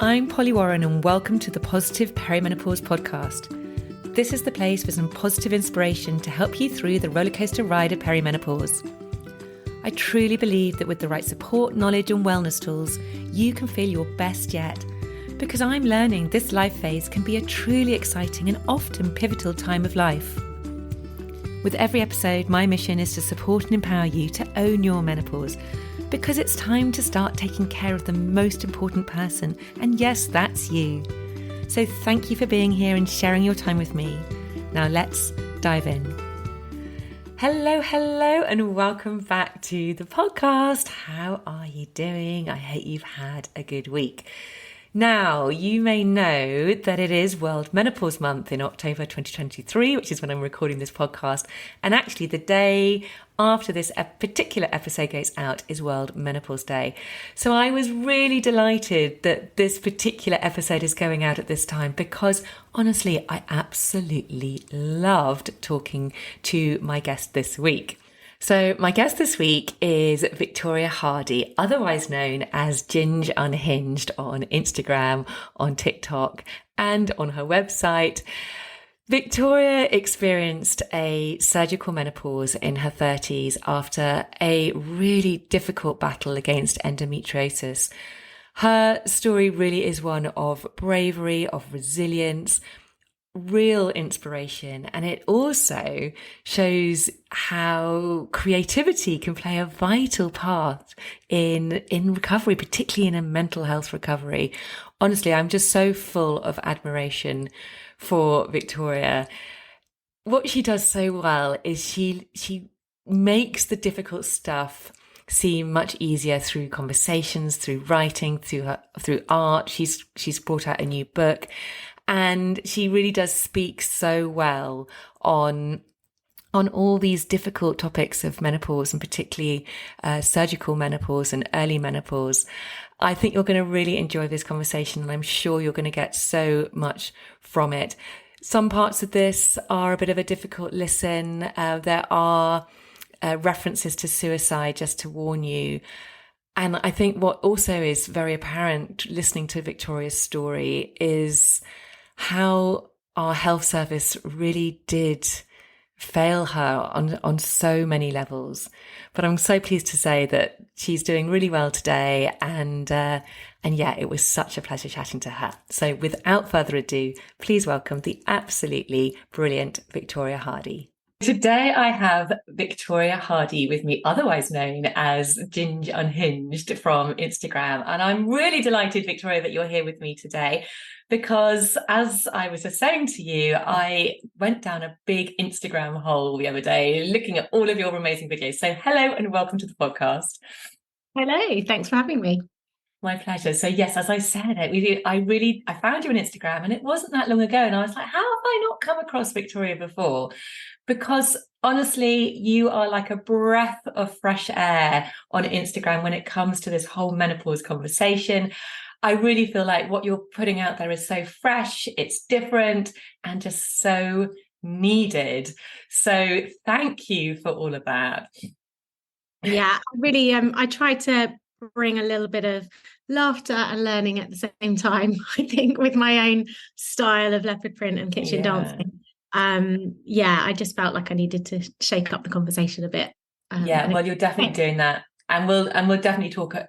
I'm Polly Warren and welcome to the Positive Perimenopause podcast. This is the place for some positive inspiration to help you through the rollercoaster ride of perimenopause. I truly believe that with the right support, knowledge and wellness tools, you can feel your best yet, because I'm learning this life phase can be a truly exciting and often pivotal time of life. With every episode, my mission is to support and empower you to own your menopause, because it's time to start taking care of the most important person, and yes, that's you. So thank you for being here and sharing your time with me. Now let's dive in. Hello, and welcome back to the podcast. How are you doing? I hope you've had a good week. Now, you may know that it is World Menopause Month in October 2023, which is when I'm recording this podcast. And actually, the day after this particular episode goes out is World Menopause Day. So I was really delighted that this particular episode is going out at this time because, honestly, I absolutely loved talking to my guest this week. So my guest this week is Victoria Hardy, otherwise known as Ginge Unhinged on Instagram, on TikTok, and on her website. Victoria experienced a surgical menopause in her 30s after a really difficult battle against endometriosis. Her story really is one of bravery, of resilience, real inspiration, and it also shows how creativity can play a vital part in recovery, particularly in a mental health recovery. Honestly, I'm just so full of admiration for Victoria. What she does so well is she makes the difficult stuff seem much easier through conversations, through writing, through art. She's brought out a new book. And she really does speak so well on all these difficult topics of menopause, and particularly surgical menopause and early menopause. I think you're going to really enjoy this conversation, and I'm sure you're going to get so much from it. Some parts of this are a bit of a difficult listen. There are references to suicide, just to warn you. And I think what also is very apparent listening to Victoria's story is how our health service really did fail her on so many levels. But I'm so pleased to say that she's doing really well today. And yeah, it was such a pleasure chatting to her. So without further ado, please welcome the absolutely brilliant Victoria Hardy. Today I have Victoria Hardy with me, otherwise known as Ginge Unhinged from Instagram. And I'm really delighted, Victoria, that you're here with me today, because as I was just saying to you, I went down a big Instagram hole the other day looking at all of your amazing videos. So hello and welcome to the podcast. Hello, thanks for having me. My pleasure. So yes, as I said, I found you on Instagram, and it wasn't that long ago, and I was like, how have I not come across Victoria before? Because honestly, you are like a breath of fresh air on Instagram when it comes to this whole menopause conversation. I really feel like what you're putting out there is so fresh, it's different, and just so needed. So thank you for all of that. Yeah, really, I try to bring a little bit of laughter and learning at the same time, I think, with my own style of leopard print and kitchen dancing. I just felt like I needed to shake up the conversation a bit. Well, you're definitely doing that. And we'll definitely talk a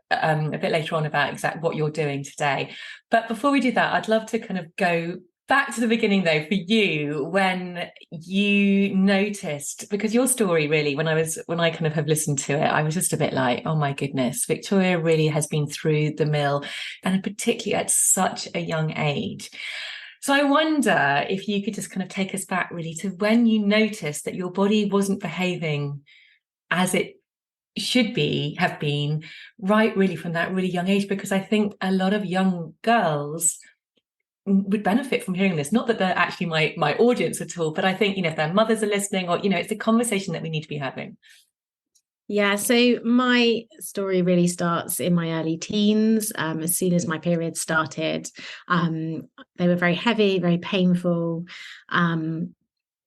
bit later on about exactly what you're doing today. But before we do that, I'd love to kind of go back to the beginning, though, for you, when you noticed, because your story really, when I kind of have listened to it, I was just a bit like, oh my goodness, Victoria really has been through the mill, and particularly at such a young age. So I wonder if you could just kind of take us back really to when you noticed that your body wasn't behaving as it should have been, right, really from that really young age, because I think a lot of young girls would benefit from hearing this. Not that they're actually my audience at all, but I think, if their mothers are listening, or, it's a conversation that we need to be having. Yeah, so my story really starts in my early teens. As soon as my period started, they were very heavy, very painful.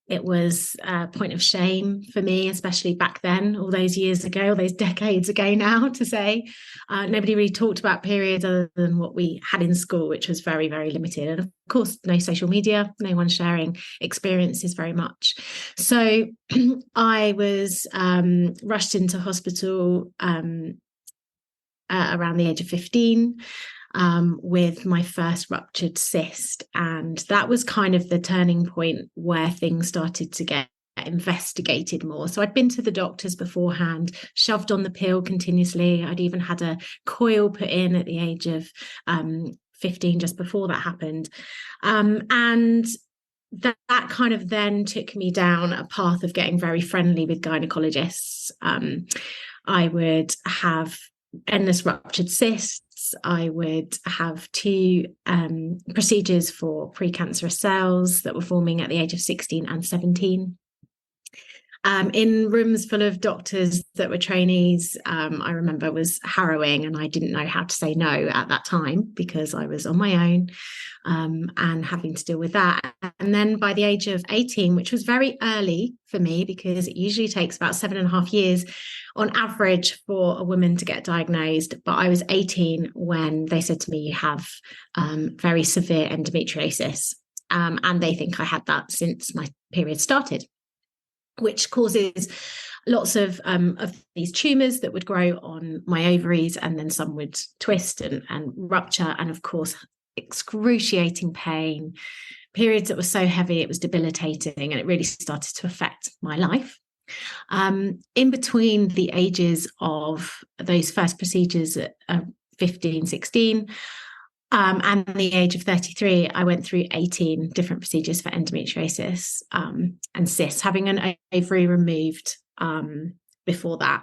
It was a point of shame for me, especially back then, all those years ago, all those decades ago now, to say. Nobody really talked about periods other than what we had in school, which was very, very limited. And of course, no social media, no one sharing experiences very much. So I was rushed into hospital around the age of 15. With my first ruptured cyst. And that was kind of the turning point where things started to get investigated more. So I'd been to the doctors beforehand, shoved on the pill continuously. I'd even had a coil put in at the age of 15, just before that happened. And that kind of then took me down a path of getting very friendly with gynecologists. I would have endless ruptured cysts. I would have 2 procedures for pre-cancerous cells that were forming at the age of 16 and 17. In rooms full of doctors that were trainees, I remember was harrowing, and I didn't know how to say no at that time because I was on my own and having to deal with that. And then by the age of 18, which was very early for me because it usually takes about 7.5 years on average for a woman to get diagnosed. But I was 18 when they said to me, you have very severe endometriosis. And they think I had that since my period started, which causes lots of these tumours that would grow on my ovaries, and then some would twist and rupture. And of course, excruciating pain, periods that were so heavy, it was debilitating, and it really started to affect my life. In between the ages of those first procedures at 15, 16, and the age of 33, I went through 18 different procedures for endometriosis and cysts, having an ovary removed before that.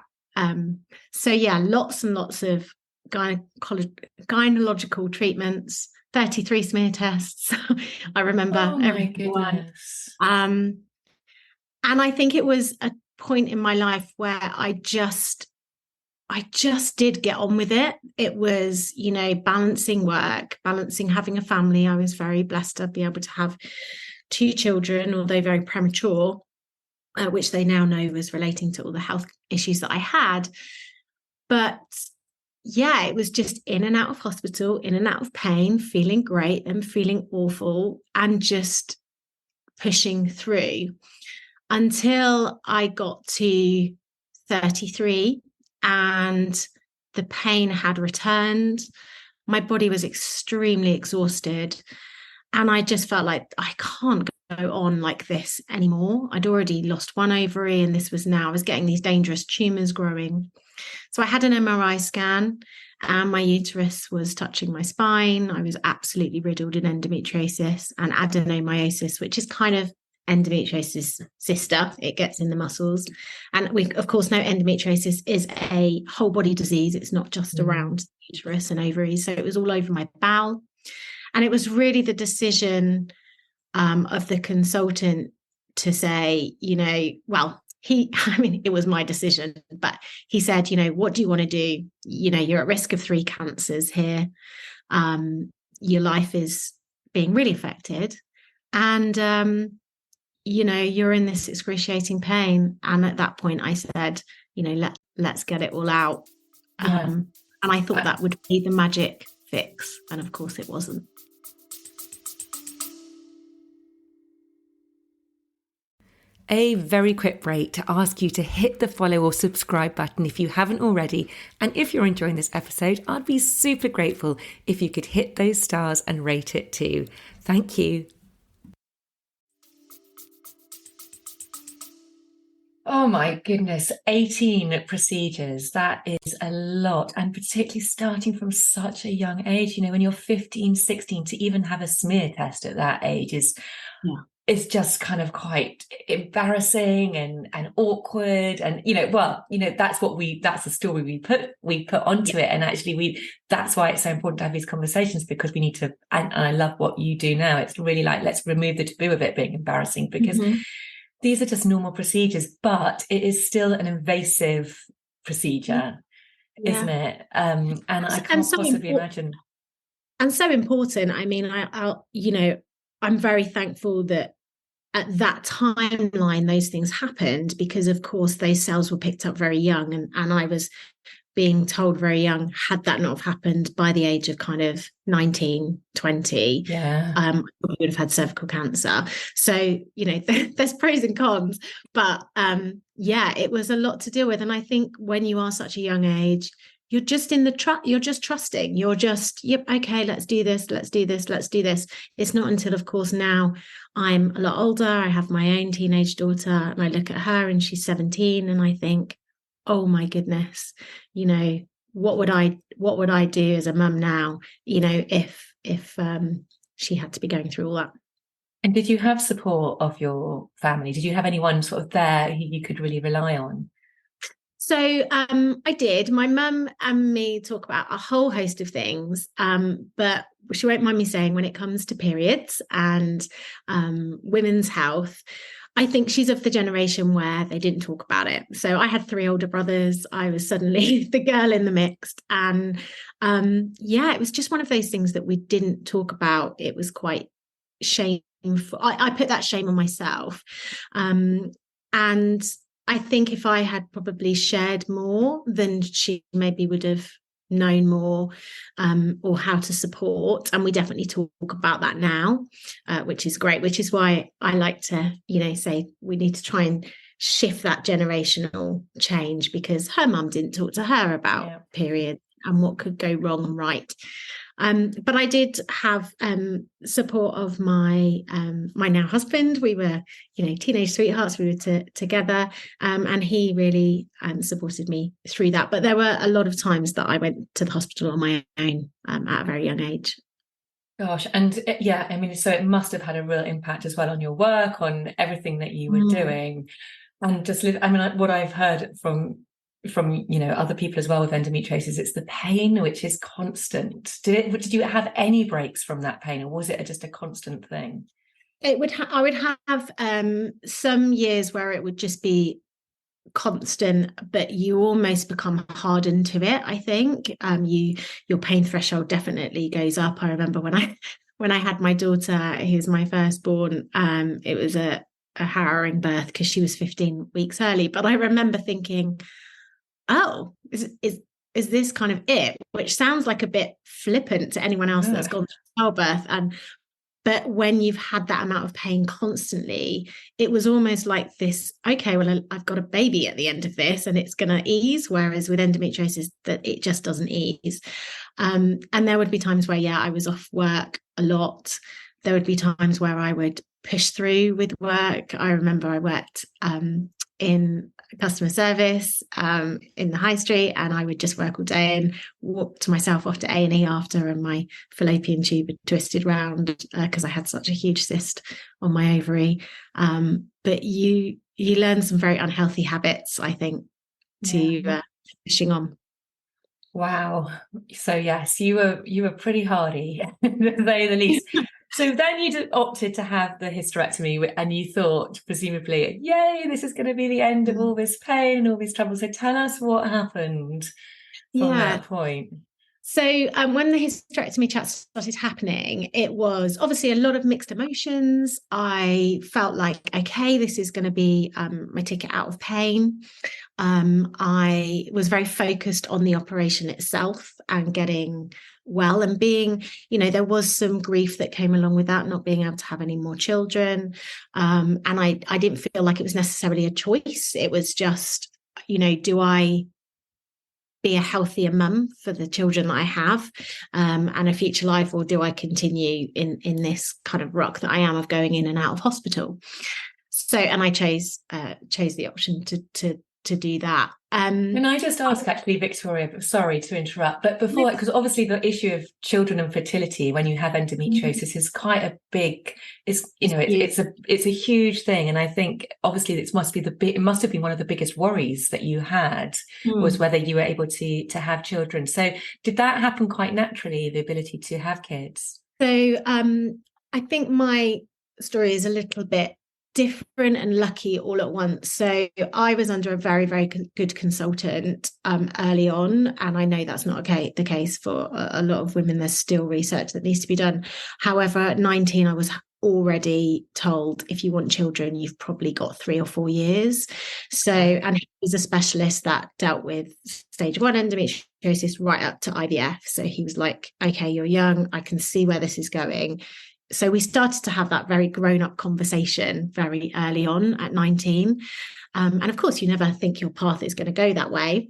So yeah, lots and lots of gynecological treatments, 33 smear tests. I remember everyone. And I think it was a point in my life where I just did get on with it. It was, balancing work, balancing having a family. I was very blessed to be able to have 2 children, although very premature, which they now know was relating to all the health issues that I had. But yeah, it was just in and out of hospital, in and out of pain, feeling great and feeling awful, and just pushing through until I got to 33 and the pain had returned. My body was extremely exhausted, and I just felt like I can't go on like this anymore. I'd already lost 1 ovary, and I was getting these dangerous tumours growing. So I had an MRI scan, and my uterus was touching my spine. I was absolutely riddled in endometriosis and adenomyosis, which is kind of endometriosis sister. It gets in the muscles, and we of course know endometriosis is a whole body disease. It's not just around uterus and ovaries. So it was all over my bowel, and it was really the decision of the consultant to say, it was my decision, but he said, what do you want to do? You're at risk of 3 cancers here. Your life is being really affected, and you're in this excruciating pain. And at that point I said, let's get it all out. And I thought that would be the magic fix. And of course it wasn't. A very quick break to ask you to hit the follow or subscribe button if you haven't already. And if you're enjoying this episode, I'd be super grateful if you could hit those stars and rate it too. Thank you. Oh my goodness, 18 procedures. That is a lot. And particularly starting from such a young age, when you're 15, 16, to even have a smear test at that age is just kind of quite embarrassing and awkward. And, that's the story we put onto it. And actually that's why it's so important to have these conversations, because we need to, and I love what you do now. It's really like, let's remove the taboo of it being embarrassing, because these are just normal procedures, but it is still an invasive procedure, isn't it? And I can't possibly imagine. And so important. I mean, I'm very thankful that at that timeline, those things happened because, of course, those cells were picked up very young. And I was being told very young, had that not have happened by the age of kind of 19, 20, I would have had cervical cancer. So, there's pros and cons, but it was a lot to deal with. And I think when you are such a young age, you're just you're just trusting. You're just, yep, okay, let's do this. It's not until, of course, now I'm a lot older. I have my own teenage daughter and I look at her and she's 17 and I think, oh my goodness, what would I do as a mum now, if she had to be going through all that. And did you have support of your family? Did you have anyone sort of there who you could really rely on? So I did. My mum and me talk about a whole host of things, but she won't mind me saying when it comes to periods and women's health, I think she's of the generation where they didn't talk about it. So I had 3 older brothers. I was suddenly the girl in the mix. And it was just one of those things that we didn't talk about. It was quite shameful. I put that shame on myself. And I think if I had probably shared more, then she maybe would have known more or how to support. And we definitely talk about that now, which is great, which is why I like to, say we need to try and shift that generational change, because her mum didn't talk to her about periods and what could go wrong and right. But I did have support of my now husband. We were, teenage sweethearts. We were together, and he really supported me through that. But there were a lot of times that I went to the hospital on my own at a very young age. Gosh, and so it must have had a real impact as well on your work, on everything that you were doing, and just what I've heard from other people as well with endometriosis, it's the pain which is constant. Did you have any breaks from that pain, or was it just a constant thing? I would have some years where it would just be constant, but you almost become hardened to it. I think your pain threshold definitely goes up. I remember when I had my daughter, who's my firstborn, it was a harrowing birth because she was 15 weeks early. But I remember thinking, oh, is this kind of it? Which sounds like a bit flippant to anyone else that's gone through childbirth. But when you've had that amount of pain constantly, it was almost like this, okay, well, I've got a baby at the end of this and it's going to ease. Whereas with endometriosis, that it just doesn't ease. And there would be times where, I was off work a lot. There would be times where I would push through with work. I remember I worked in customer service in the high street, and I would just work all day and walk to myself off to A&E after, and my fallopian tube had twisted round because I had such a huge cyst on my ovary. But you learn some very unhealthy habits, I think, to pushing on. Wow. So yes, you were pretty hardy, to say the least. So then you opted to have the hysterectomy, and you thought, presumably, yay, this is going to be the end of all this pain, all these troubles. So tell us what happened from that point. So when the hysterectomy chat started happening, it was obviously a lot of mixed emotions. I felt like, okay, this is going to be my ticket out of pain. I was very focused on the operation itself and getting well, and being, there was some grief that came along with that, not being able to have any more children. And I didn't feel like it was necessarily a choice. It was just, do I be a healthier mum for the children that I have and a future life, or do I continue in this kind of ruck that I am of going in and out of hospital? So, and I chose the option to do that. Can I just ask, actually, Victoria, sorry to interrupt, but before, because obviously the issue of children and fertility when you have endometriosis is quite a big, it's a huge thing. And I think obviously it must have been one of the biggest worries that you had was whether you were able to have children. So did that happen quite naturally, the ability to have kids? So I think my story is a little bit different and lucky all at once. So I was under a very, very good consultant early on, and I know that's not the case for a lot of women. There's still research that needs to be done. However, at 19, I was already told, if you want children, you've probably got 3 or 4 years. So, and he was a specialist that dealt with stage 1 endometriosis right up to IVF. So he was like, okay, you're young, I can see where this is going. So we started to have that very grown-up conversation very early on at 19. And of course, you never think your path is going to go that way.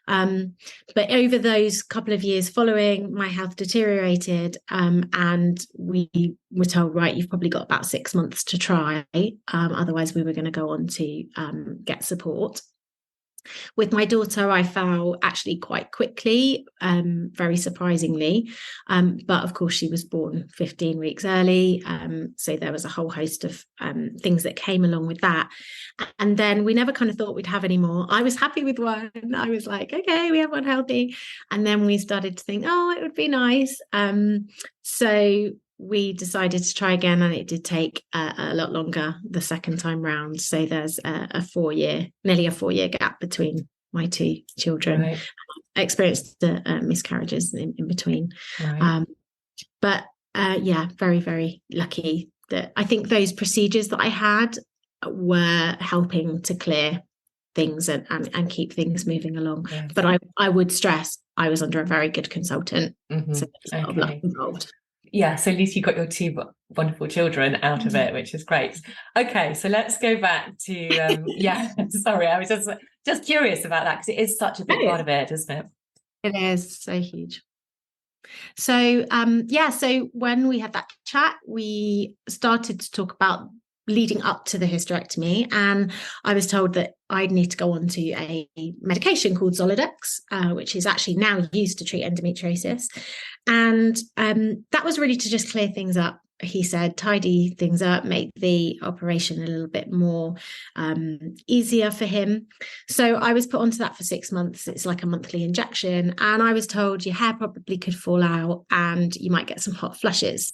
But over those couple of years following, my health deteriorated, and we were told, right, you've probably got about 6 months to try. Otherwise, we were going to go on to get support. With my daughter, I fell actually quite quickly, very surprisingly. But of course, she was born 15 weeks early. So there was a whole host of things that came along with that. And then we never kind of thought we'd have any more. I was happy with one. I was like, okay, we have one healthy. And then we started to think, oh, it would be nice. So we decided to try again, and it did take a lot longer the second time round. So there's nearly a 4-year gap between my 2 children. Right. I experienced the miscarriages in between. Right. But very, very lucky that I think those procedures that I had were helping to clear things and keep things moving along. Yes. But I would stress I was under a very good consultant. So there's a lot of luck involved. Yeah, so at least you got your 2 wonderful children out of it, which is great. Okay, so let's go back to sorry, I was just curious about that, because it is such a big part of it, isn't it? It is so huge. So so when we had that chat, we started to talk about leading up to the hysterectomy, and I was told that I'd need to go on to a medication called Zoladex, which is actually now used to treat endometriosis. And that was really to just clear things up. He said, tidy things up, make the operation a little bit more easier for him. So I was put onto that for 6 months. It's like a monthly injection. And I was told your hair probably could fall out and you might get some hot flushes.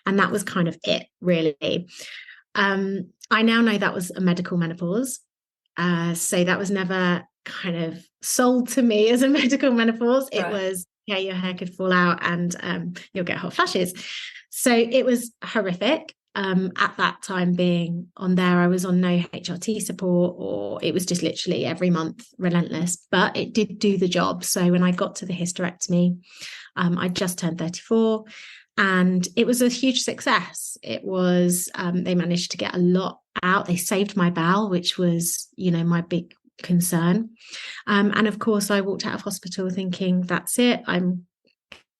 And that was kind of it, really. I now know that was a medical menopause. So that was never kind of sold to me as a medical menopause. It was, your hair could fall out and you'll get hot flashes. So it was horrific. At that time being on there, I was on no HRT support, or it was just literally every month relentless, but it did do the job. So when I got to the hysterectomy, I just turned 34. And it was a huge success. It was, they managed to get a lot out. They saved my bowel, which was, my big concern. And of course, I walked out of hospital thinking, that's it. I'm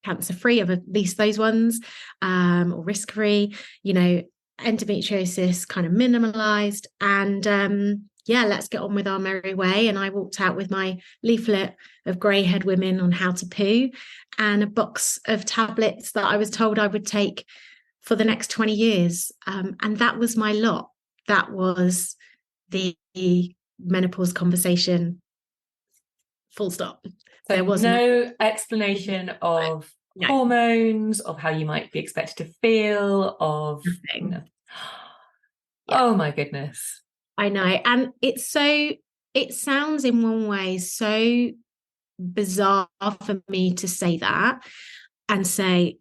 cancer-free of at least those ones, or risk-free, endometriosis kind of minimalized. And let's get on with our merry way. And I walked out with my leaflet of grey-haired women on how to poo and a box of tablets that I was told I would take for the next 20 years. And that was my lot. That was the menopause conversation, full stop. So there was no explanation of hormones, of how you might be expected to feel, of nothing. No. Oh my goodness. I know. And it sounds in one way so bizarre for me to say that and say,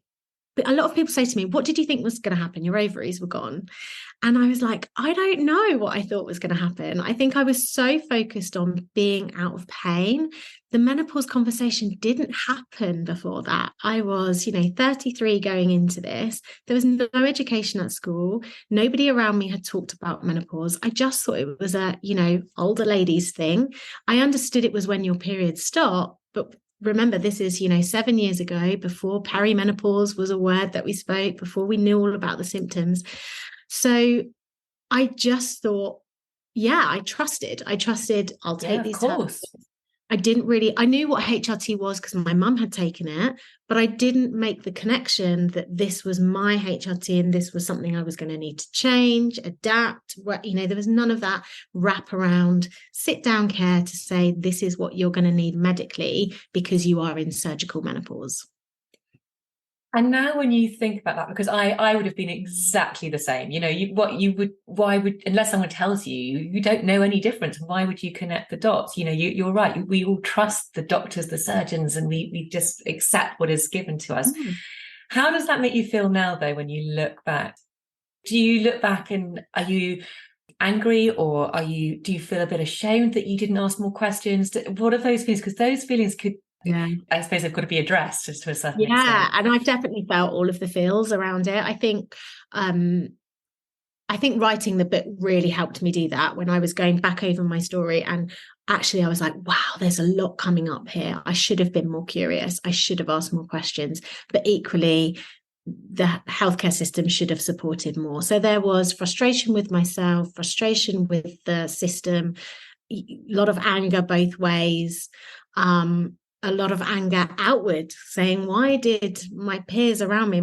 but a lot of people say to me, what did you think was going to happen? Your ovaries were gone. And I was like, I don't know what I thought was going to happen. I think I was so focused on being out of pain. The menopause conversation didn't happen before that. I was, 33 going into this. There was no education at school. Nobody around me had talked about menopause. I just thought it was a, older ladies thing. I understood it was when your periods start, but remember, this is, 7 years ago, before perimenopause was a word that we spoke, before we knew all about the symptoms. So I just thought, I trusted I'll take these tablets. I knew what HRT was because my mum had taken it, but I didn't make the connection that this was my HRT and this was something I was going to need to change, adapt. There was none of that wrap around, sit down care to say, this is what you're going to need medically because you are in surgical menopause. And now when you think about that, because I would have been exactly the same, why would, unless someone tells you, you don't know any difference. Why would you connect the dots? You're right. We all trust the doctors, the surgeons, and we just accept what is given to us. How does that make you feel now, though, when you look back? Do you look back and are you angry, or do you feel a bit ashamed that you didn't ask more questions? What are those feelings? Because those feelings could, I suppose, they've got to be addressed just to a certain extent. And I've definitely felt all of the feels around it. I think writing the book really helped me do that when I was going back over my story. And actually, I was like, wow, there's a lot coming up here. I should have been more curious. I should have asked more questions. But equally, the healthcare system should have supported more. So there was frustration with myself, frustration with the system, a lot of anger both ways. A lot of anger outward, saying, why did my peers around me,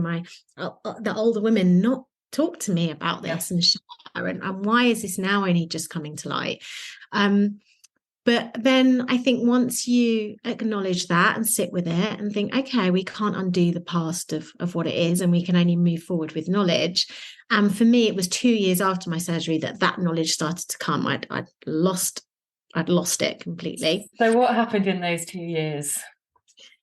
the older women, not talk to me about this and share, and why is this now only just coming to light? But then I think once you acknowledge that and sit with it and think, okay, we can't undo the past of what it is, and we can only move forward with knowledge. And for me, it was 2 years after my surgery that knowledge started to come. I'd lost it completely. So what happened in those 2 years?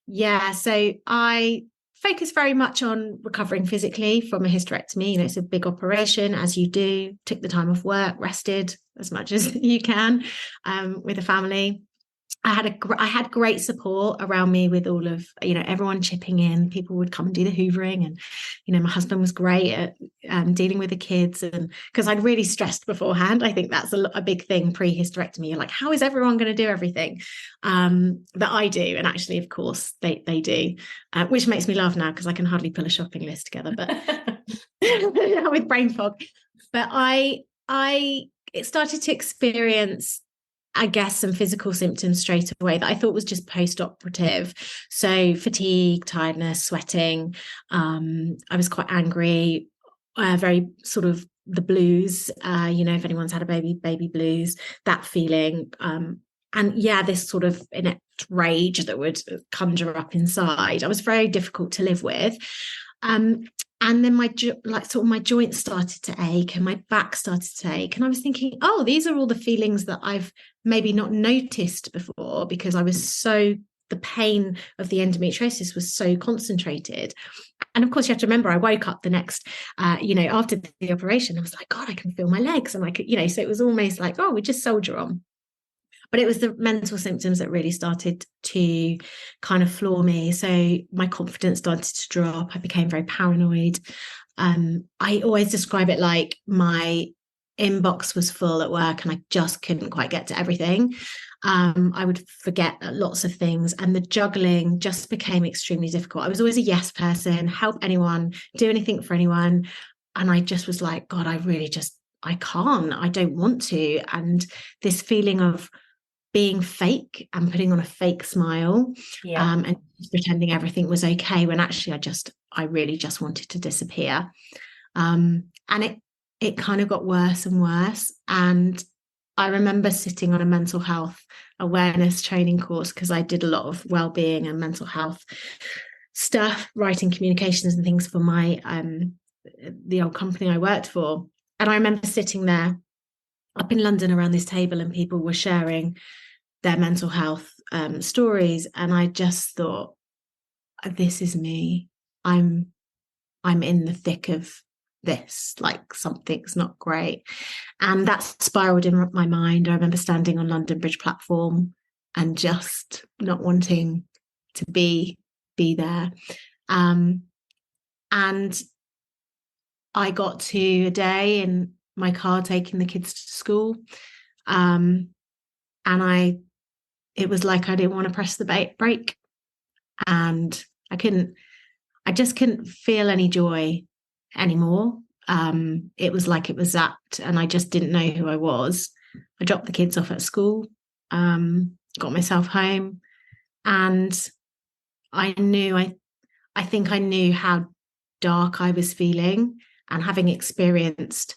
So I focused very much on recovering physically from a hysterectomy. It's a big operation, as you do. Took the time off work, rested as much as you can with a family. I had great support around me with all of, everyone chipping in. People would come and do the hoovering, and, my husband was great at dealing with the kids. And because I'd really stressed beforehand, I think that's a big thing pre-hysterectomy. You're like, how is everyone going to do everything that I do? And actually, of course, they do, which makes me laugh now because I can hardly pull a shopping list together, but with brain fog. But I started to experience, I guess, some physical symptoms straight away that I thought was just post-operative. So fatigue, tiredness, sweating. I was quite angry, very sort of the blues, if anyone's had a baby blues, that feeling. This sort of inept rage that would conjure up inside. I was very difficult to live with. And then my joints started to ache and my back started to ache. And I was thinking, oh, these are all the feelings that I've maybe not noticed before, because the pain of the endometriosis was so concentrated. And of course, you have to remember, I woke up the next, after the operation, I was like, God, I can feel my legs. And I could, so it was almost like, oh, we just soldier on. But it was the mental symptoms that really started to kind of floor me. So my confidence started to drop. I became very paranoid. I always describe it like my inbox was full at work and I just couldn't quite get to everything. I would forget lots of things, and the juggling just became extremely difficult. I was always a yes person, help anyone, do anything for anyone. And I just was like, God, I can't, I don't want to. And this feeling of being fake and putting on a fake smile, and pretending everything was okay, when actually I really just wanted to disappear. And it kind of got worse and worse. And I remember sitting on a mental health awareness training course, because I did a lot of well-being and mental health stuff, writing communications and things for my the old company I worked for. And I remember sitting there up in London around this table, and people were sharing their mental health stories. And I just thought, this is me. I'm in the thick of this, like something's not great. And that spiraled in my mind. I remember standing on London Bridge platform and just not wanting to be there. And I got to a day in my car taking the kids to school. And it was like I didn't want to press the brake, and I just couldn't feel any joy anymore. It was like it was zapped, and I just didn't know who I was. I dropped the kids off at school, got myself home, and I think I knew how dark I was feeling, and having experienced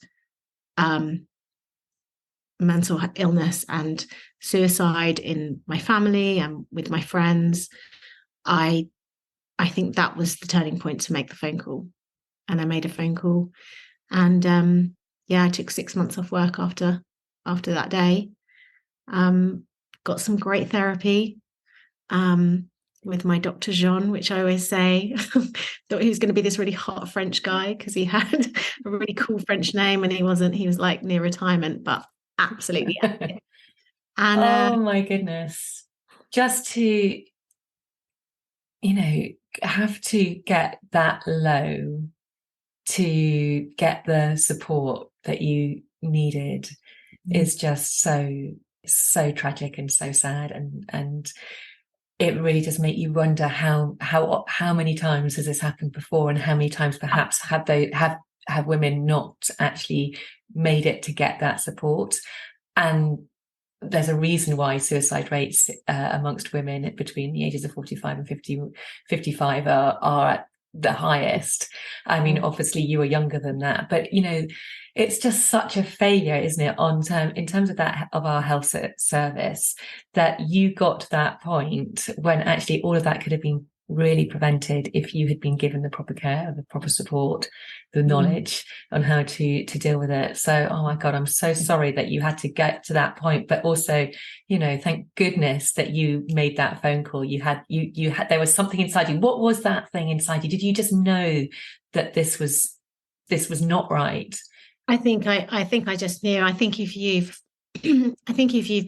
mental illness and suicide in my family and with my friends, I think that was the turning point to make the phone call. And I made a phone call, and I took 6 months off work after that day. Got some great therapy, with my Dr. Jean, which I always say. Thought he was going to be this really hot French guy because he had a really cool French name, and he wasn't. He was like near retirement, but absolutely. And oh my goodness. Just to, have to get that low to get the support that you needed is just so tragic and so sad, and it really does make you wonder how many times has this happened before, and how many times perhaps have women not actually made it to get that support. And there's a reason why suicide rates amongst women between the ages of 45 and 55 are at the highest. I mean, obviously you were younger than that, but it's just such a failure, isn't it, in terms of our health service, that you got to that point when actually all of that could have been really prevented if you had been given the proper care, the proper support, the knowledge on how to deal with it. So, oh my God, I'm so sorry that you had to get to that point, but also, thank goodness that you made that phone call. You had, there was something inside you. What was that thing inside you? Did you just know that this was not right? I think I just knew. I think if you've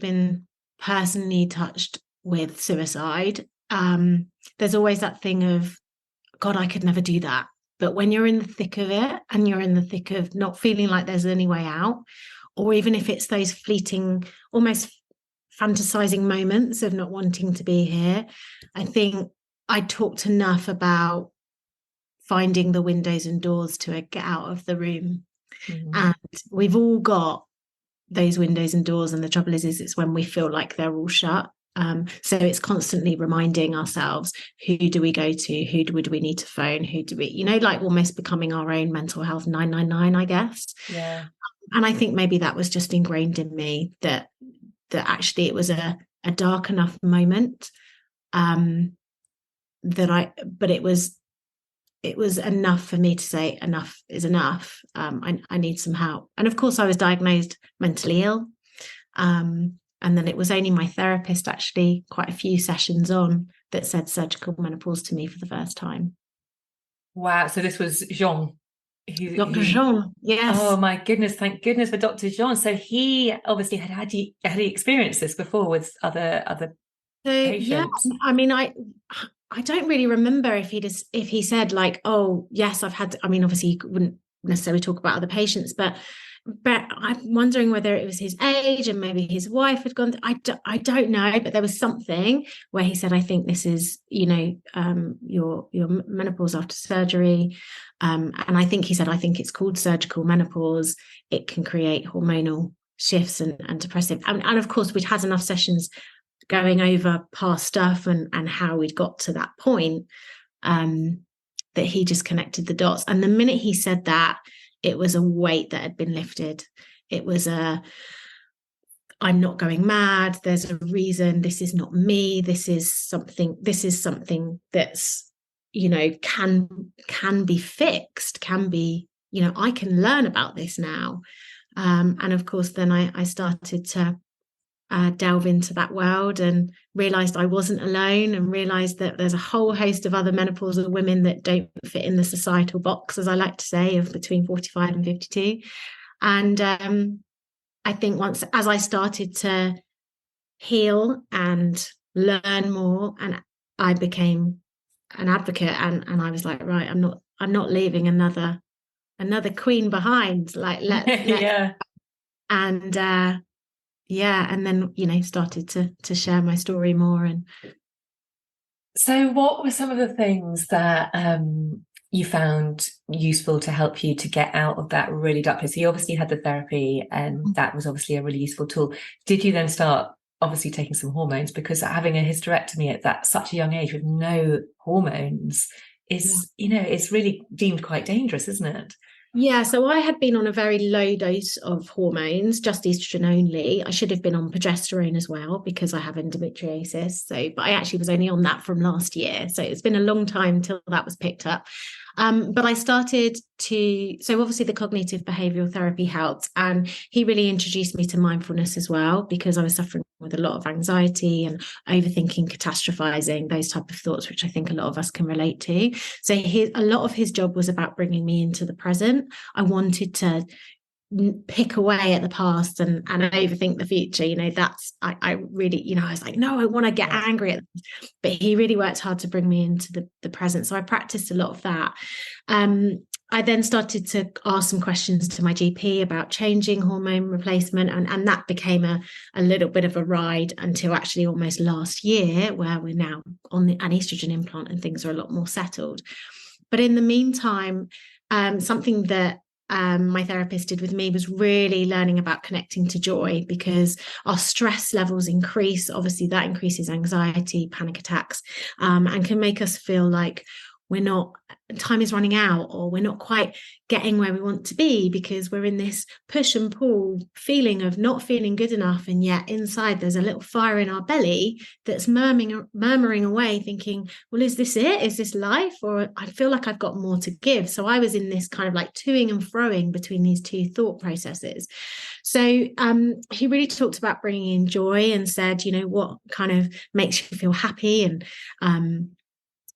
been personally touched with suicide, there's always that thing of, God, I could never do that. But when you're in the thick of it, and you're in the thick of not feeling like there's any way out, or even if it's those fleeting, almost fantasizing moments of not wanting to be here, I think I talked enough about finding the windows and doors to get out of the room. And we've all got those windows and doors, and the trouble is it's when we feel like they're all shut. So it's constantly reminding ourselves, who do we go to? Who do we need to phone? Who do we, like almost becoming our own mental health 999, I guess. Yeah. And I think maybe that was just ingrained in me, that actually it was a dark enough moment, but it was enough for me to say enough is enough. I need some help. And of course I was diagnosed mentally ill. And then it was only my therapist, actually quite a few sessions on, that said surgical menopause to me for the first time. Wow. So this was Jean. Dr. Jean, yes. Oh my goodness, thank goodness for Dr. Jean. So he obviously had he experienced this before with other patients? Yeah, I mean, I don't really remember if he said like, oh yes, I've had, I mean, obviously he wouldn't necessarily talk about other patients, but I'm wondering whether it was his age and maybe his wife had gone. I don't know, but there was something where he said, I think this is, your menopause after surgery. And I think he said, I think it's called surgical menopause. It can create hormonal shifts and depressive. And of course, we'd had enough sessions going over past stuff and how we'd got to that point, that he just connected the dots. And the minute he said that, it was a weight that had been lifted. It was I'm not going mad. There's a reason. This is not me. This is something that's, can be fixed, can be, I can learn about this now. And of course, then I started to delve into that world and realized I wasn't alone, and realized that there's a whole host of other menopausal women that don't fit in the societal box, as I like to say, of between 45 and 52. And I think as I started to heal and learn more, and I became an advocate, and I was like, right, I'm not leaving another queen behind. Like, let's yeah. And and then started to share my story more. And so what were some of the things that you found useful to help you to get out of that really dark place? So you obviously had the therapy, and that was obviously a really useful tool. Did you then start obviously taking some hormones? Because having a hysterectomy at such a young age with no hormones is, it's really deemed quite dangerous, isn't it? Yeah, so I had been on a very low dose of hormones, just estrogen only. I should have been on progesterone as well because I have endometriosis. But I actually was only on that from last year. So it's been a long time till that was picked up. But I started so obviously the cognitive behavioral therapy helped, and he really introduced me to mindfulness as well, because I was suffering with a lot of anxiety and overthinking, catastrophizing, those type of thoughts, which I think a lot of us can relate to. So a lot of his job was about bringing me into the present. I wanted to pick away at the past and overthink the future. I really, I was like, no, I want to get angry at them. But he really worked hard to bring me into the present. So I practiced a lot of that. I then started to ask some questions to my GP about changing hormone replacement, and that became a little bit of a ride until actually almost last year, where we're now on an estrogen implant and things are a lot more settled. But in the meantime, something that my therapist did with me was really learning about connecting to joy, because our stress levels increase. Obviously, that increases anxiety, panic attacks, and can make us feel like time is running out, or we're not quite getting where we want to be, because we're in this push and pull feeling of not feeling good enough. And yet inside there's a little fire in our belly that's murmuring away, thinking, well, is this it? Is this life? Or I feel like I've got more to give. So I was in this kind of like toing and froing between these two thought processes. So he really talked about bringing in joy and said, what kind of makes you feel happy?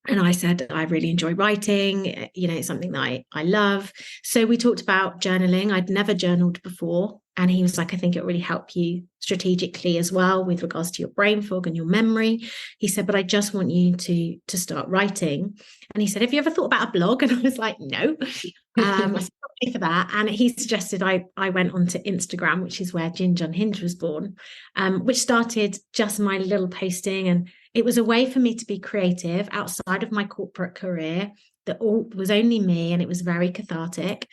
And I said, I really enjoy writing, it's something that I love. So we talked about journaling. I'd never journaled before. And he was like, I think it really help you strategically as well with regards to your brain fog and your memory. He said, but I just want you to start writing. And he said, have you ever thought about a blog? And I was like, no. I said, for that. And he suggested I went onto Instagram, which is where Ginge Unhinged was born, which started just my little posting. And it was a way for me to be creative outside of my corporate career that was only me, and it was very cathartic.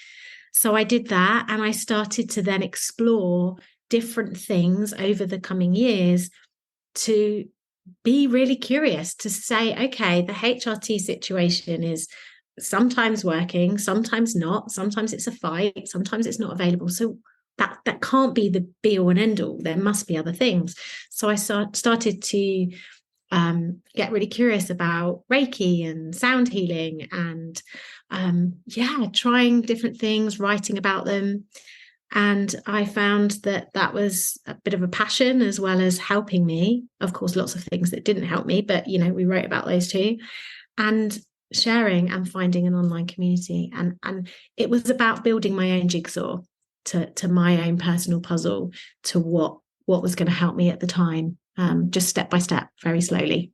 So I did that, and I started to then explore different things over the coming years to be really curious, to say, okay, the HRT situation is sometimes working, sometimes not, sometimes it's a fight, sometimes it's not available. So that can't be the be all and end all. There must be other things. So I started to get really curious about Reiki and sound healing, and trying different things, writing about them. And I found that was a bit of a passion, as well as helping me. Of course, lots of things that didn't help me, but we wrote about those too. And sharing and finding an online community. And it was about building my own jigsaw to my own personal puzzle, to what was going to help me at the time. Just step by step, very slowly.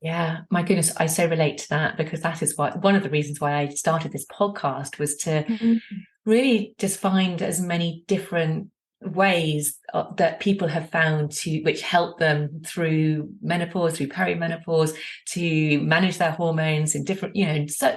Yeah, my goodness, I so relate to that, because that is one of the reasons why I started this podcast, was to really just find as many different ways that people have found which help them through menopause, through perimenopause, to manage their hormones in different,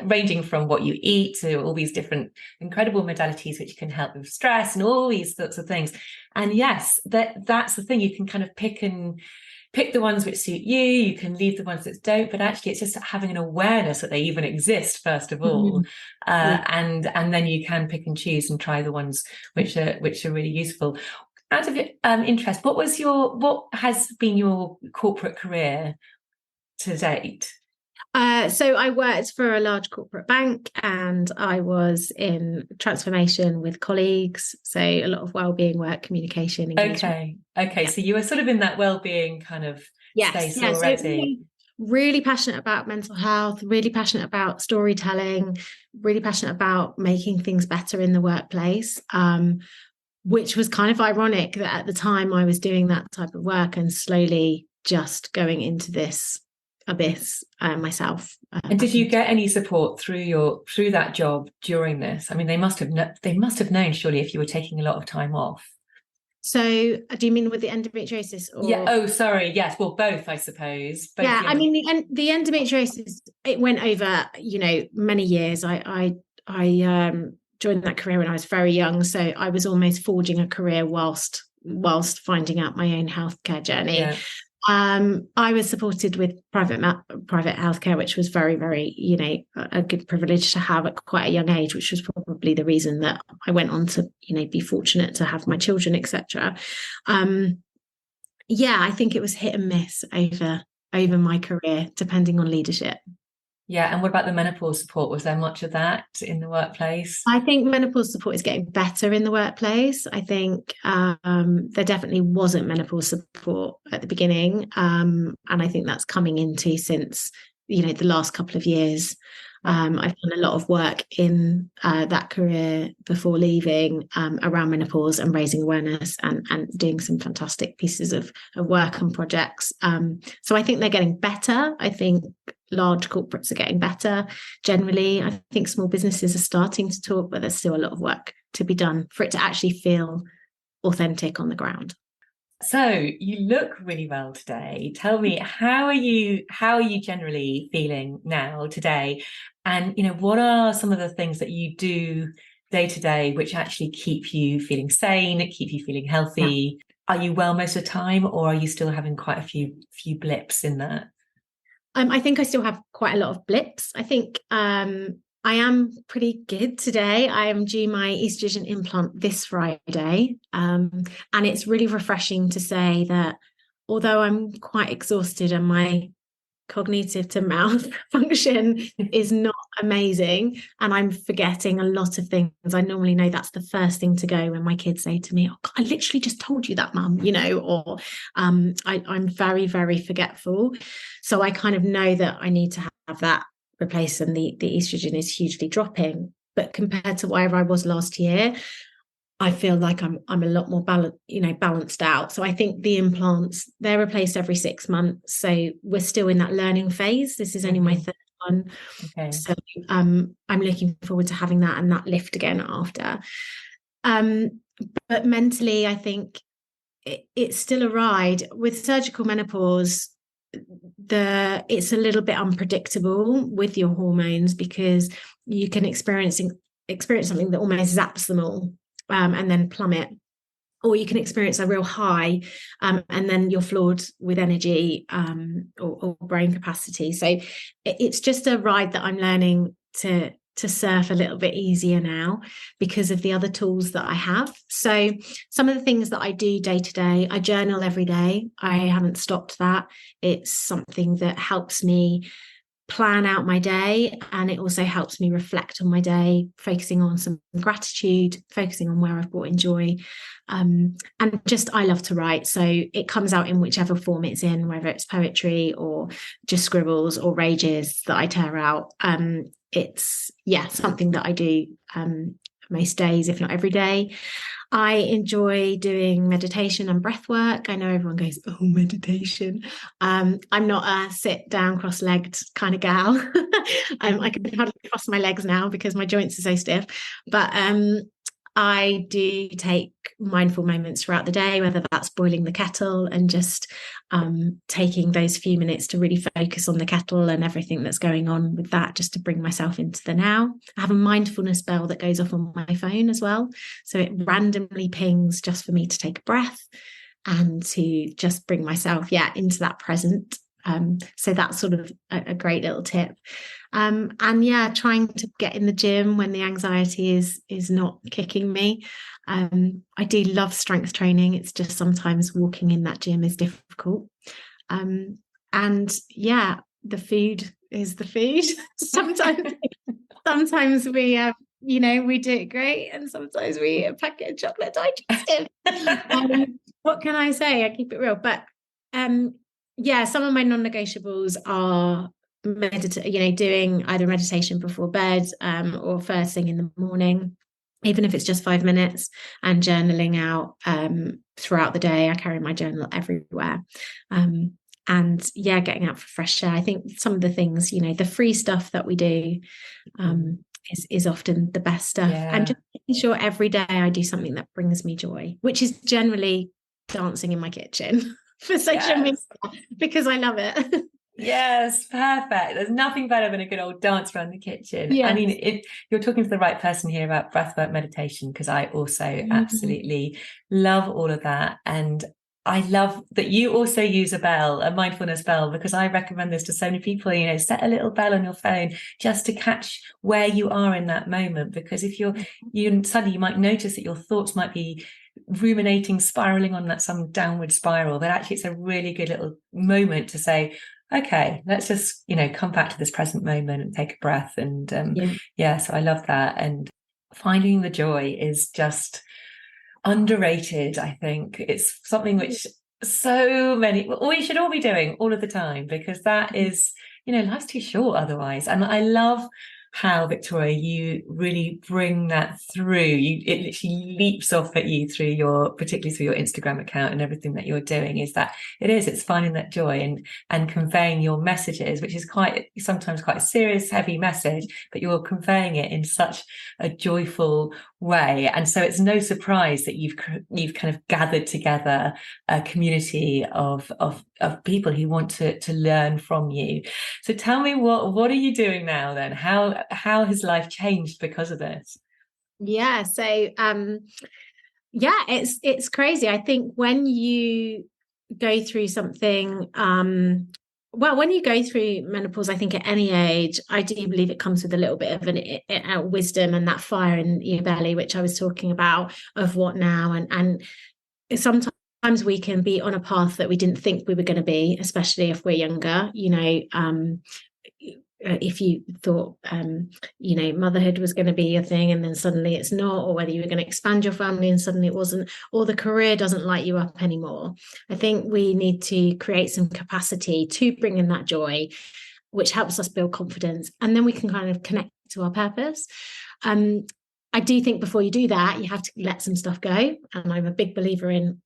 ranging from what you eat to all these different incredible modalities which can help with stress and all these sorts of things. And yes, that's the thing. You can kind of pick the ones which suit you. You can leave the ones that don't, but actually it's just having an awareness that they even exist, first of all. And then you can pick and choose and try the ones which are really useful. Out of interest, what has been your corporate career to date? So I worked for a large corporate bank, and I was in transformation with colleagues. So a lot of wellbeing work, communication, engagement. Okay. Yeah. So you were sort of in that wellbeing kind of space already. So really passionate about mental health, really passionate about storytelling, really passionate about making things better in the workplace. Which was kind of ironic that at the time I was doing that type of work and slowly just going into this abyss myself. And did you get any support through that job during this? I mean, they must have known, surely, if you were taking a lot of time off. So do you mean with the endometriosis? Or... Yeah. Oh, sorry. Yes. Well, both, I suppose. Both. Yeah. I mean, the endometriosis, it went over, many years. I joined that career when I was very young, so I was almost forging a career whilst finding out my own healthcare journey. Yeah. I was supported with private healthcare, which was very, very, a good privilege to have at quite a young age, which was probably the reason that I went on to, be fortunate to have my children, etc. I think it was hit and miss over my career, depending on leadership. Yeah. And what about the menopause support? Was there much of that in the workplace? I think menopause support is getting better in the workplace. I think there definitely wasn't menopause support at the beginning. And I think that's coming into since, the last couple of years. I've done a lot of work in that career before leaving around menopause and raising awareness and doing some fantastic pieces of work and projects. So I think they're getting better. I think large corporates are getting better generally. I think small businesses are starting to talk, but there's still a lot of work to be done for it to actually feel authentic on the ground. So you look really well today. Tell me, how are you generally feeling now today? And what are some of the things that you do day to day which actually keep you feeling sane, keep you feeling healthy? Yeah. Are you well most of the time, or are you still having quite a few blips in that? I think I still have quite a lot of blips. I think I am pretty good today. I am due my estrogen implant this Friday. And it's really refreshing to say that although I'm quite exhausted and my cognitive to mouth function is not amazing and I'm forgetting a lot of things, I normally know that's the first thing to go when my kids say to me, "Oh, I literally just told you that, mum," or I'm very, very forgetful. So I kind of know that I need to have that replaced, and the estrogen is hugely dropping. But compared to where I was last year, I feel like I'm a lot more balanced out. So I think the implants, they're replaced every 6 months. So we're still in that learning phase. This is only my third one. Okay. So I'm looking forward to having that and that lift again after. But mentally, I think it's still a ride. With surgical menopause, it's a little bit unpredictable with your hormones, because you can experience something that almost zaps them all. And then plummet, or you can experience a real high and then you're floored with energy or brain capacity. So it's just a ride that I'm learning to surf a little bit easier now because of the other tools that I have. So some of the things that I do day to day, I journal every day. I haven't stopped that. It's something that helps me plan out my day, and it also helps me reflect on my day, focusing on some gratitude, focusing on where I've brought in joy, and just I love to write, so it comes out in whichever form it's in, whether it's poetry or just scribbles or rages that I tear out. It's something that I do most days, if not every day. I enjoy doing meditation and breath work. I know everyone goes, "Oh, meditation." I'm not a sit down cross-legged kind of gal. I can hardly cross my legs now because my joints are so stiff. But I do take mindful moments throughout the day, whether that's boiling the kettle and just taking those few minutes to really focus on the kettle and everything that's going on with that, just to bring myself into the now. I have a mindfulness bell that goes off on my phone as well. So it randomly pings just for me to take a breath and to just bring myself, into that present. So that's sort of a great little tip. And trying to get in the gym when the anxiety is not kicking me. I do love strength training. It's just sometimes walking in that gym is difficult. The food is the food. Sometimes we we do it great, and sometimes we eat a packet of chocolate digestive. What can I say? I keep it real. But some of my non-negotiables are doing either meditation before bed or first thing in the morning, even if it's just 5 minutes, and journaling out throughout the day. I carry my journal everywhere. Getting out for fresh air. I think some of the things, the free stuff that we do is often the best stuff. Yeah. And just making sure every day I do something that brings me joy, which is generally dancing in my kitchen for social media, because I love it. Yes, perfect. There's nothing better than a good old dance around the kitchen. Yes. I mean, you're talking to the right person here about breathwork meditation, because I also absolutely love all of that. And I love that you also use a mindfulness bell, because I recommend this to so many people. Set a little bell on your phone just to catch where you are in that moment, because if suddenly you might notice that your thoughts might be ruminating, spiraling on some downward spiral, but actually it's a really good little moment to say, okay, let's just, come back to this present moment and take a breath. And Yeah. yeah, so I love that. And finding the joy is just underrated. I think it's something which we should all be doing all of the time, because that is, life's too short otherwise. And I love how, Victoria, you really bring that through. It literally leaps off at you particularly through your Instagram account, and everything that you're doing is that it's finding that joy and conveying your messages, which is sometimes quite a serious, heavy message, but you're conveying it in such a joyful way. And so it's no surprise that you've kind of gathered together a community of people who want to learn from you. So tell me, what are you doing now then? How has life changed because of this? Yeah, so it's crazy. I think when you go through something, when you go through menopause, I think at any age, I do believe it comes with a little bit of a wisdom and that fire in your belly, which I was talking about, of what now. And sometimes we can be on a path that we didn't think we were going to be, especially if we're younger. If you thought motherhood was going to be a thing and then suddenly it's not, or whether you were going to expand your family and suddenly it wasn't, or the career doesn't light you up anymore. I think we need to create some capacity to bring in that joy, which helps us build confidence, and then we can kind of connect to our purpose. I do think before you do that, you have to let some stuff go, and I'm a big believer in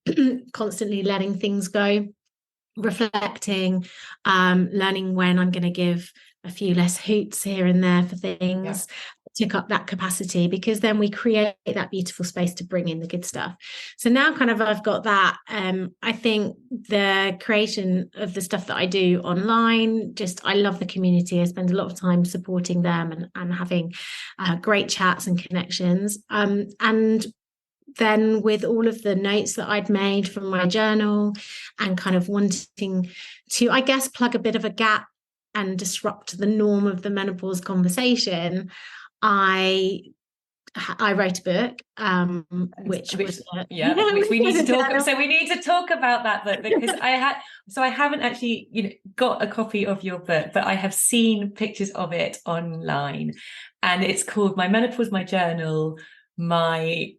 constantly letting things go, reflecting, learning when I'm going to give a few less hoots here and there for things, took up that capacity, because then we create that beautiful space to bring in the good stuff. So now kind of I've got that. I think the creation of the stuff that I do online, I love the community. I spend a lot of time supporting them and having great chats and connections. And then with all of the notes that I'd made from my journal and kind of wanting to, I guess, plug a bit of a gap and disrupt the norm of the menopause conversation, I wrote a book, which we need to talk. So we need to talk about that book, because I haven't actually, got a copy of your book, but I have seen pictures of it online, and it's called My Menopause, My Journal, My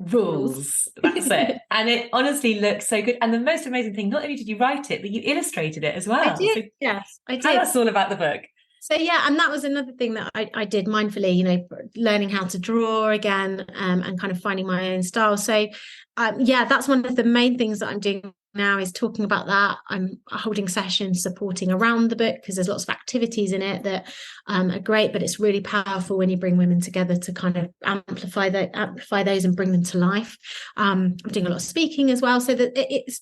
Rules. That's it. And it honestly looks so good. And the most amazing thing, not only did you write it, but you illustrated it as well. I did. Yes, I did. Tell us all about the book. So yeah, and that was another thing that I did mindfully, learning how to draw again, and kind of finding my own style. So that's one of the main things that I'm doing now, is talking about that. I'm holding sessions supporting around the book, because there's lots of activities in it that are great, but it's really powerful when you bring women together to kind of amplify those and bring them to life. I'm doing a lot of speaking as well, so that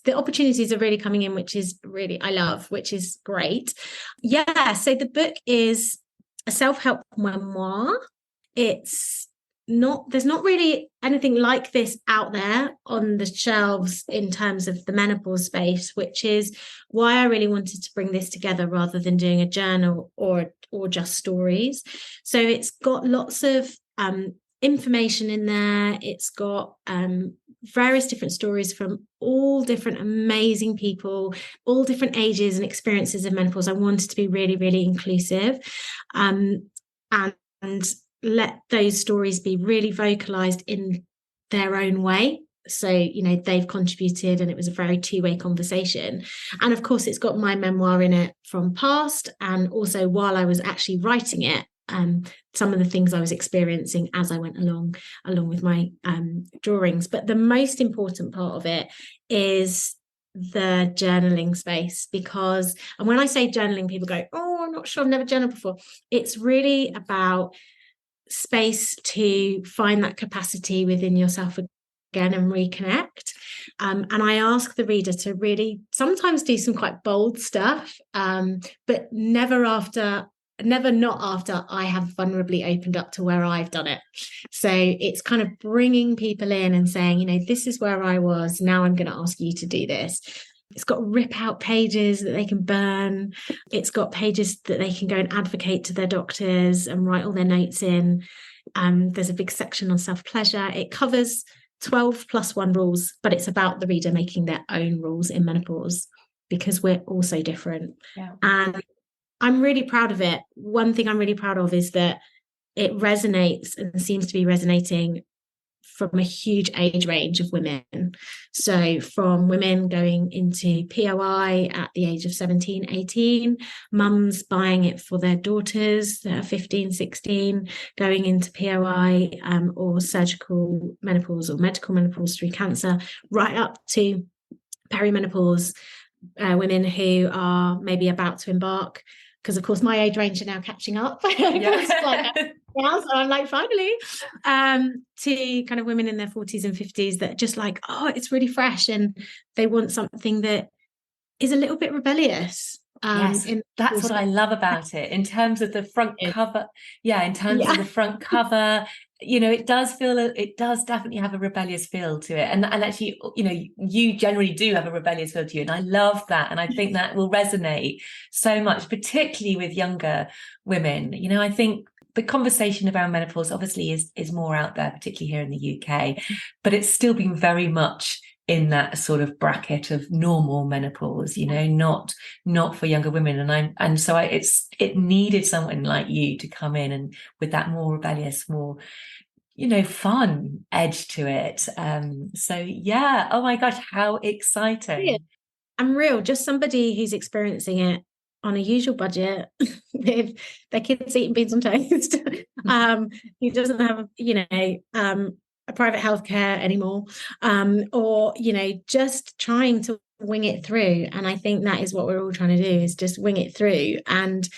the opportunities are really coming in, which is really, I love, which is great. Yeah, so the book is a self-help memoir. There's not really anything like this out there on the shelves in terms of the menopause space, which is why I really wanted to bring this together rather than doing a journal or just stories. So it's got lots of information in there. It's got various different stories from all different amazing people, all different ages and experiences of menopause. I wanted to be really, really inclusive, and let those stories be really vocalized in their own way. So, they've contributed, and it was a very two-way conversation. And of course, it's got my memoir in it from past, and also while I was actually writing it, some of the things I was experiencing as I went along with my drawings. But the most important part of it is the journaling space, and when I say journaling, people go, "Oh, I'm not sure, I've never journaled before." It's really about space to find that capacity within yourself again and reconnect. And I ask the reader to really sometimes do some quite bold stuff, but never not after I have vulnerably opened up to where I've done it. So it's kind of bringing people in and saying, this is where I was. Now I'm going to ask you to do this. It's got rip out pages that they can burn. It's got pages that they can go and advocate to their doctors and write all their notes in. There's a big section on self-pleasure. It covers 12+1 rules, but it's about the reader making their own rules in menopause. because we're all so different. Yeah. And I'm really proud of it. One thing I'm really proud of is that it resonates and seems to be resonating from a huge age range of women. So from women going into POI at the age of 17, 18, mums buying it for their daughters that are 15, 16, going into POI or surgical menopause or medical menopause through cancer, right up to perimenopause, women who are maybe about to embark, because of course my age range are now catching up. Yeah, so I'm like, finally, to kind of women in their 40s and 50s that just like, oh, it's really fresh, and they want something that is a little bit rebellious. Yes, that's what I love about it in terms of the front cover. Yeah, in terms of the front cover, it does definitely have a rebellious feel to it. And actually, you generally do have a rebellious feel to you. And I love that. And I think that will resonate so much, particularly with younger women. I think the conversation about menopause obviously is more out there, particularly here in the UK, but it's still been very much in that sort of bracket of normal menopause, not for younger women. And so it needed someone like you to come in and with that more rebellious, more, fun edge to it. So yeah, oh my gosh, how exciting. I'm real, just somebody who's experiencing it on a usual budget with their kids eating beans on toast, who doesn't have, a private healthcare anymore, or, just trying to wing it through. And I think that is what we're all trying to do, is just wing it through. And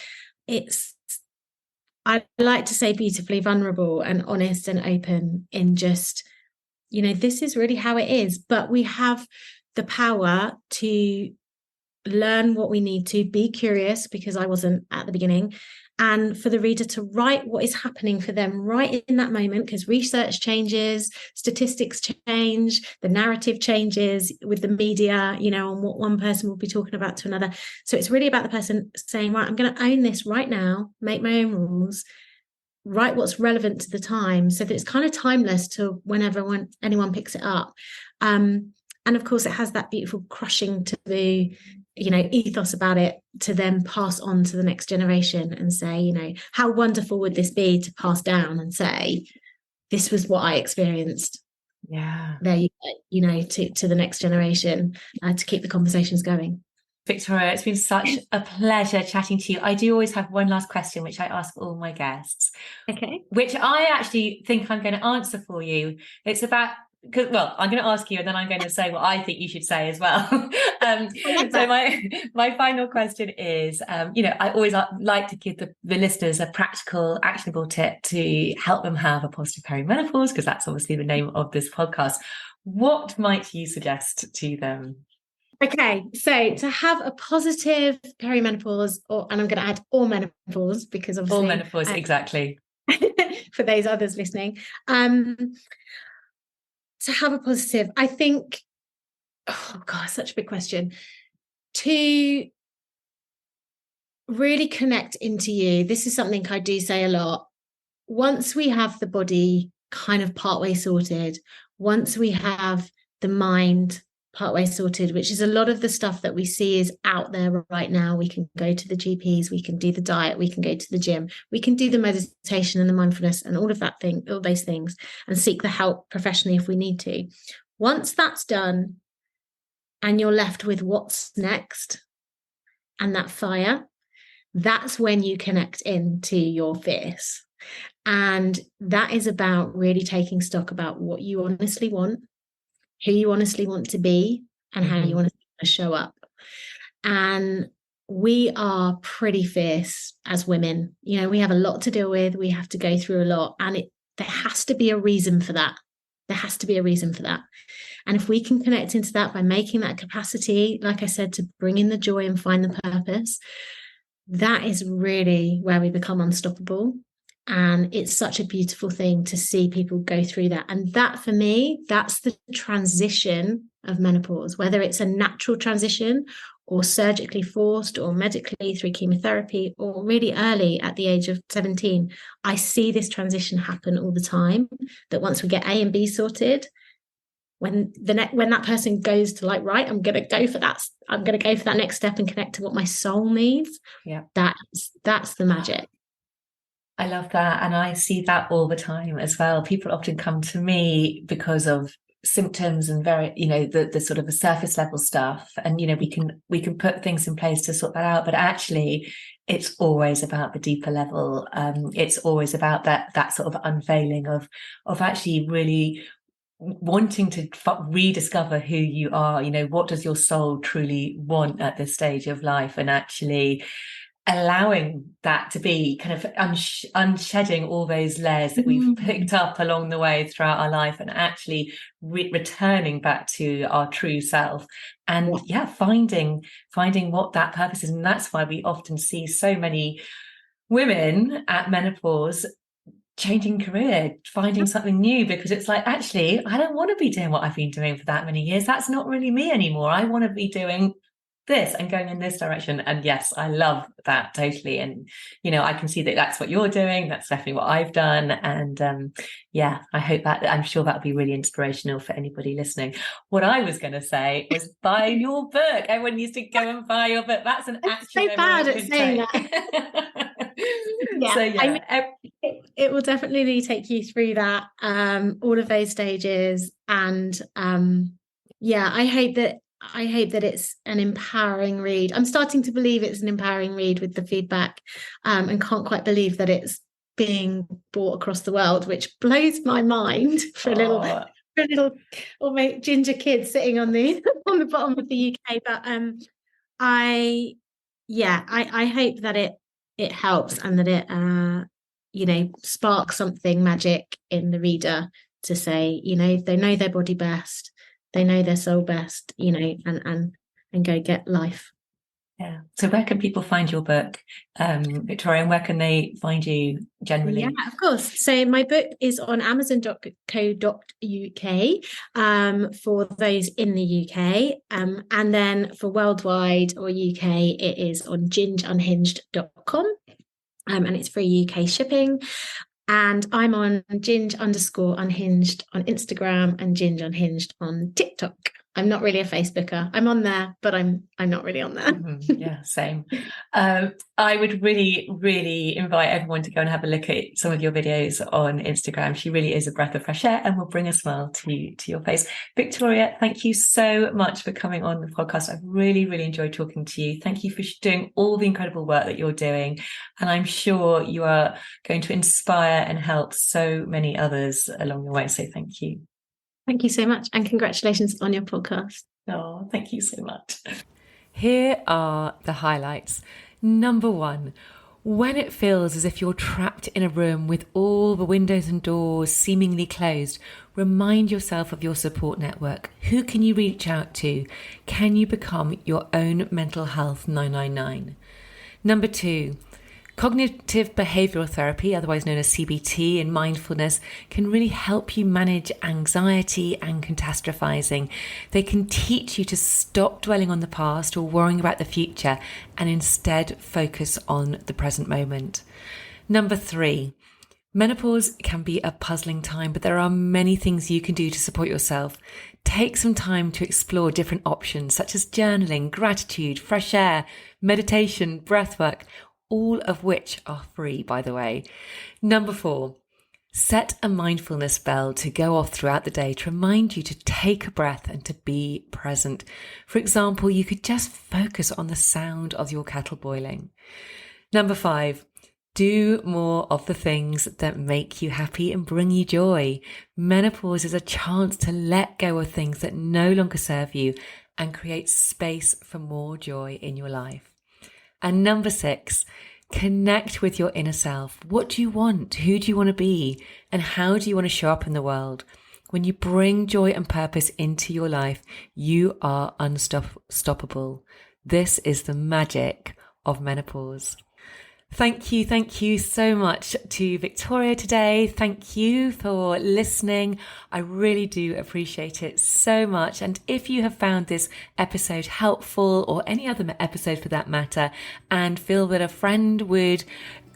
I like to say beautifully vulnerable and honest and open in just, this is really how it is. But we have the power to learn what we need to, be curious, because I wasn't at the beginning, and for the reader to write what is happening for them right in that moment, because research changes, statistics change, the narrative changes with the media, on what one person will be talking about to another. So it's really about the person saying, right, I'm going to own this right now, make my own rules, write what's relevant to the time, so that it's kind of timeless to whenever anyone picks it up. And of course, it has that beautiful crushing to the ethos about it, to then pass on to the next generation and say, how wonderful would this be to pass down and say, this was what I experienced. Yeah. There you go, to the next generation, to keep the conversations going. Victoria, it's been such a pleasure chatting to you. I do always have one last question, which I ask all my guests. Okay. Which I actually think I'm going to answer for you. It's about, I'm going to ask you and then I'm going to say what I think you should say as well. So my final question is, I always like to give the listeners a practical, actionable tip to help them have a positive perimenopause, because that's obviously the name of this podcast. What might you suggest to them? Okay, so to have a positive perimenopause, and I'm going to add or menopause, because obviously all menopause, exactly. For those others listening, to have a positive, I think, oh God, such a big question. To really connect into you, this is something I do say a lot. Once we have the body kind of partway sorted, once we have the mind partway sorted, which is a lot of the stuff that we see is out there right now. We can go to the GPs, we can do the diet, we can go to the gym, we can do the meditation and the mindfulness and all those things, and seek the help professionally if we need to. Once that's done and you're left with what's next and that fire, that's when you connect into your fierce. And that is about really taking stock about what you honestly want, who you honestly want to be, and how you want to show up. And we are pretty fierce as women. We have a lot to deal with. We have to go through a lot. And there has to be a reason for that. There has to be a reason for that. And if we can connect into that by making that capacity, like I said, to bring in the joy and find the purpose, that is really where we become unstoppable. And it's such a beautiful thing to see people go through that. And that, for me, that's the transition of menopause, whether it's a natural transition or surgically forced or medically through chemotherapy or really early at the age of 17. I see this transition happen all the time, that once we get A and B sorted, when that person goes to like, right, I'm going to go for that next step and connect to what my soul needs. Yeah, that's the magic. I love that. And I see that all the time as well. People often come to me because of symptoms and very, the sort of the surface level stuff. And, we can put things in place to sort that out. But actually, it's always about the deeper level. It's always about that sort of unveiling of actually really wanting to rediscover who you are. What does your soul truly want at this stage of life? And actually allowing that to be kind of unshedding all those layers that we've picked up along the way throughout our life, and actually returning back to our true self, and finding what that purpose is. And that's why we often see so many women at menopause changing career, finding something new, because it's like, actually, I don't want to be doing what I've been doing for that many years. That's not really me anymore. I want to be doing this and going in this direction. And yes, I love that totally. And I can see that that's what you're doing. That's definitely what I've done. And I hope that, I'm sure that'll be really inspirational for anybody listening. What I was going to say was buy your book. Everyone needs to go and buy your book. That's an action. So bad at saying that. Yeah. So it will definitely take you through that, all of those stages. And I hope that it's an empowering read. I'm starting to believe it's an empowering read with the feedback, and can't quite believe that it's being brought across the world, which blows my mind for a little almost ginger kid sitting on the on the bottom of the UK. But I hope that it helps, and that it sparks something magic in the reader to say, they know their body best, they know their soul best, and go get life. Yeah. So where can people find your book, Victoria, and where can they find you generally? Yeah, of course. So my book is on amazon.co.uk for those in the UK. And then for worldwide or UK, it is on gingeunhinged.com. And it's free UK shipping. And I'm on Ginge_unhinged on Instagram and Ginge Unhinged on TikTok. I'm not really a Facebooker. I'm on there, but I'm not really on there. Yeah, same. I would really, really invite everyone to go and have a look at some of your videos on Instagram. She really is a breath of fresh air and will bring a smile to your face. Victoria, thank you so much for coming on the podcast. I've really, really enjoyed talking to you. Thank you for doing all the incredible work that you're doing. And I'm sure you are going to inspire and help so many others along the way. So thank you. Thank you so much. And congratulations on your podcast. Oh, thank you so much. Here are the highlights. Number 1, when it feels as if you're trapped in a room with all the windows and doors seemingly closed, remind yourself of your support network. Who can you reach out to? Can you become your own mental health 999? Number 2, cognitive behavioral therapy, otherwise known as CBT, and mindfulness can really help you manage anxiety and catastrophizing. They can teach you to stop dwelling on the past or worrying about the future and instead focus on the present moment. Number 3, menopause can be a puzzling time, but there are many things you can do to support yourself. Take some time to explore different options such as journaling, gratitude, fresh air, meditation, breathwork, all of which are free, by the way. Number 4, set a mindfulness bell to go off throughout the day to remind you to take a breath and to be present. For example, you could just focus on the sound of your kettle boiling. Number 5, do more of the things that make you happy and bring you joy. Menopause is a chance to let go of things that no longer serve you and create space for more joy in your life. And number 6, connect with your inner self. What do you want? Who do you want to be? And how do you want to show up in the world? When you bring joy and purpose into your life, you are unstoppable. This is the magic of menopause. Thank you so much to Victoria today. Thank you for listening. I really do appreciate it so much. And if you have found this episode helpful, or any other episode for that matter, and feel that a friend would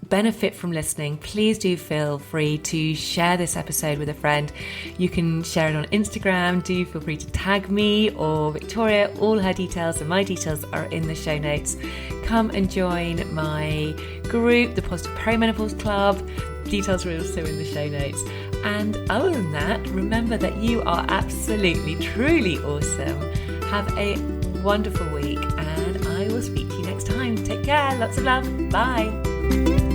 benefit from listening, please do feel free to share this episode with a friend. You can share it on Instagram. Do feel free to tag me or Victoria. All her details and my details are in the show notes. Come and join my group, the Positive Perimenopause Club. Details are also in the show notes. And other than that, remember that you are absolutely, truly awesome. Have a wonderful week, and I will speak to you next time. Take care. Lots of love. Bye.